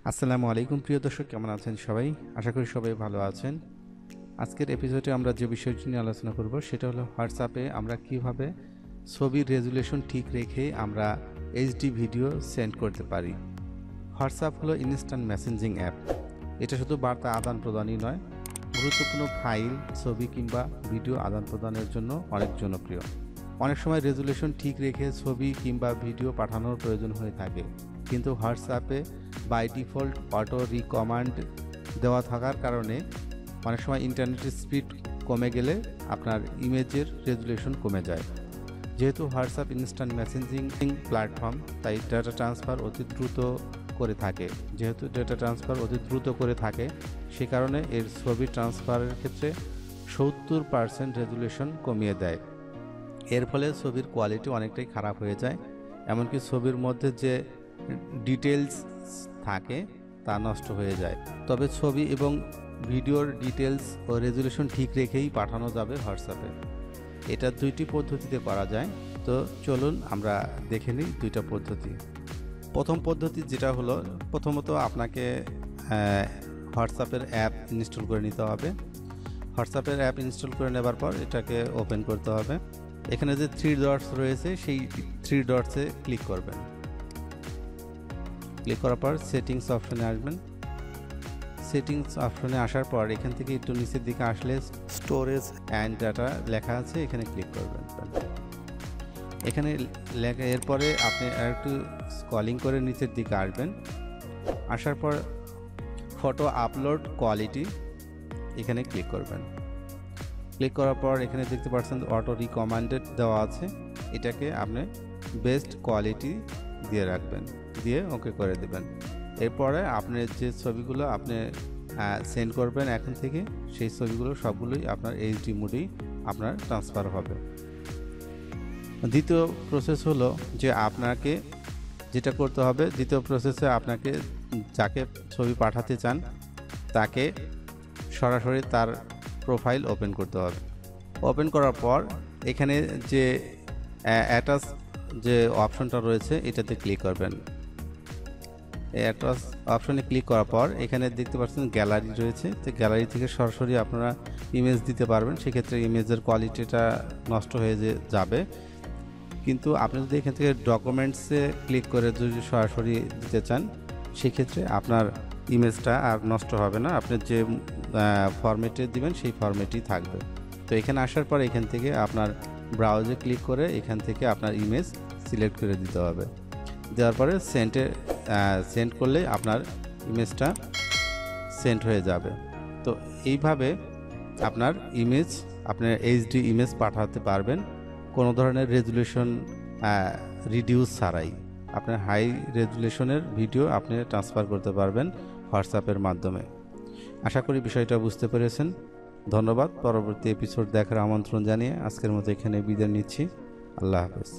আসসালামু আলাইকুম প্রিয় দর্শক, কেমন আছেন সবাই? আশা করি সবাই ভালো আছেন। আজকের এপিসোডে আমরা যে বিষয়টি নিয়ে আলোচনা করব সেটা হলো হোয়াটসঅ্যাপে আমরা কিভাবে ছবির রেজুলেশন ঠিক রেখে আমরা এইচডি ভিডিও সেন্ড করতে পারি। হোয়াটসঅ্যাপ হলো ইনস্ট্যান্ট মেসেঞ্জিং অ্যাপ। এটা শুধু বার্তা আদান প্রদানই নয়, গুরুত্বপূর্ণ ফাইল, ছবি কিংবা ভিডিও আদান প্রদানের জন্য অনেক জনপ্রিয়। অনেক সময় রেজুলেশন ঠিক রেখে ছবি কিংবা ভিডিও পাঠানোর প্রয়োজন হয়ে থাকে, কিন্তু হোয়াটসঅ্যাপে বাই ডিফল্ট অটো রিকমান্ড দেওয়া থাকার কারণে অনেক সময় ইন্টারনেটের স্পিড কমে গেলে আপনার ইমেজের রেজুলেশন কমে যায়। যেহেতু হোয়াটসঅ্যাপ ইনস্ট্যান্ট মেসেঞ্জিং প্ল্যাটফর্ম, তাই ডেটা ট্রান্সফার অতি দ্রুত করে থাকে। সে কারণে এর ছবি ট্রান্সফারের ক্ষেত্রে 70% রেজুলেশন কমিয়ে দেয়। এর ফলে ছবির কোয়ালিটি অনেকটাই খারাপ হয়ে যায়, এমনকি ছবির মধ্যে যে ডিটেলস থাকে তা নষ্ট হয়ে যায়। তবে ছবি এবং ভিডিওর ডিটেলস ও রেজুলেশন ঠিক রেখেই পাঠানো যাবে হোয়াটসঅ্যাপে। এটা দুইটি পদ্ধতিতে করা যায়। তো চলুন আমরা দেখে নিই দুইটা পদ্ধতি। প্রথম পদ্ধতি যেটা হলো, প্রথমত আপনাকে হোয়াটসঅ্যাপের অ্যাপ ইনস্টল করে নিতে হবে। হোয়াটসঅ্যাপের অ্যাপ ইনস্টল করে নেবার পর এটাকে ওপেন করতে হবে। এখানে যে 3 ডটস রয়েছে সেই 3 ডটসে ক্লিক করবেন। ক্লিক করার পর সেটিংস অপশনে আসবেন। সেটিংস অপশনে আসার পর এখান থেকে একটু নিচের দিকে আসলে স্টোরেজ অ্যান্ড ডাটা লেখা আছে, এখানে ক্লিক করবেন। এখানে লেখা এরপরে আপনি একটু স্ক্রলিং করে নিচের দিকে আসবেন। আসার পর ফটো আপলোড কোয়ালিটি এখানে ক্লিক করবেন। ক্লিক করার পর এখানে দেখতে পাচ্ছেন অটো রিকমান্ডেড দেওয়া আছে, এটাকে আপনি বেস্ট কোয়ালিটি দিয়ে রাখবেন, দিয়ে ওকে করে দেবেন। এরপরে আপনি যে ছবিগুলো আপনি সেন্ড করবেন এখন থেকে, সেই ছবিগুলো সবগুলোই আপনার এইচডি মোডেই আপনার ট্রান্সফার হবে। দ্বিতীয় প্রসেস হলো যে আপনাকে যেটা করতে হবে, দ্বিতীয় প্রসেসে আপনাকে যাকে ছবি পাঠাতে চান তাকে সরাসরি তার প্রোফাইল ওপেন করতে হবে। ওপেন করার পর এখানে যে অ্যাটাচ যে অপশনটা রয়েছে এটাতে ক্লিক করবেন। অ্যাটাচ অপশনে ক্লিক করার পর এখানে দেখতে পাচ্ছেন গ্যালারি রয়েছে, তো গ্যালারি থেকে সরাসরি আপনারা ইমেজ দিতে পারবেন। সেক্ষেত্রে ইমেজের কোয়ালিটিটা নষ্ট হয়ে যাবে, কিন্তু আপনি যদি এখান থেকে ডকুমেন্টসে ক্লিক করে যদি সরাসরি দিতে চান সেক্ষেত্রে আপনার ইমেজটা আর নষ্ট হবে না, আপনি যে ফরম্যাটে দিবেন সেই ফরম্যাটই থাকবে। তো এখানে আসার পর এখান থেকে আপনার ব্রাউজে ক্লিক করে এখান থেকে আপনার ইমেজ সিলেক্ট করে দিতে হবে। দেওয়ার পরে সেন্ড করলে আপনার ইমেজটা সেন্ড হয়ে যাবে। তো এইভাবে আপনার এইচডি ইমেজ পাঠাতে পারবেন কোনো ধরনের রেজুলেশন রিডিউস ছাড়াই। আপনার হাই রেজুলেশনের ভিডিও আপনি ট্রান্সফার করতে পারবেন হোয়াটসঅ্যাপের মাধ্যমে। আশা করি বিষয়টা বুঝতে পেরেছেন। ধন্যবাদ। পরবর্তী এপিসোড দেখার আমন্ত্রণ জানিয়ে আজকের মতো এখানে বিদায় নিচ্ছি। আল্লাহ হাফেজ।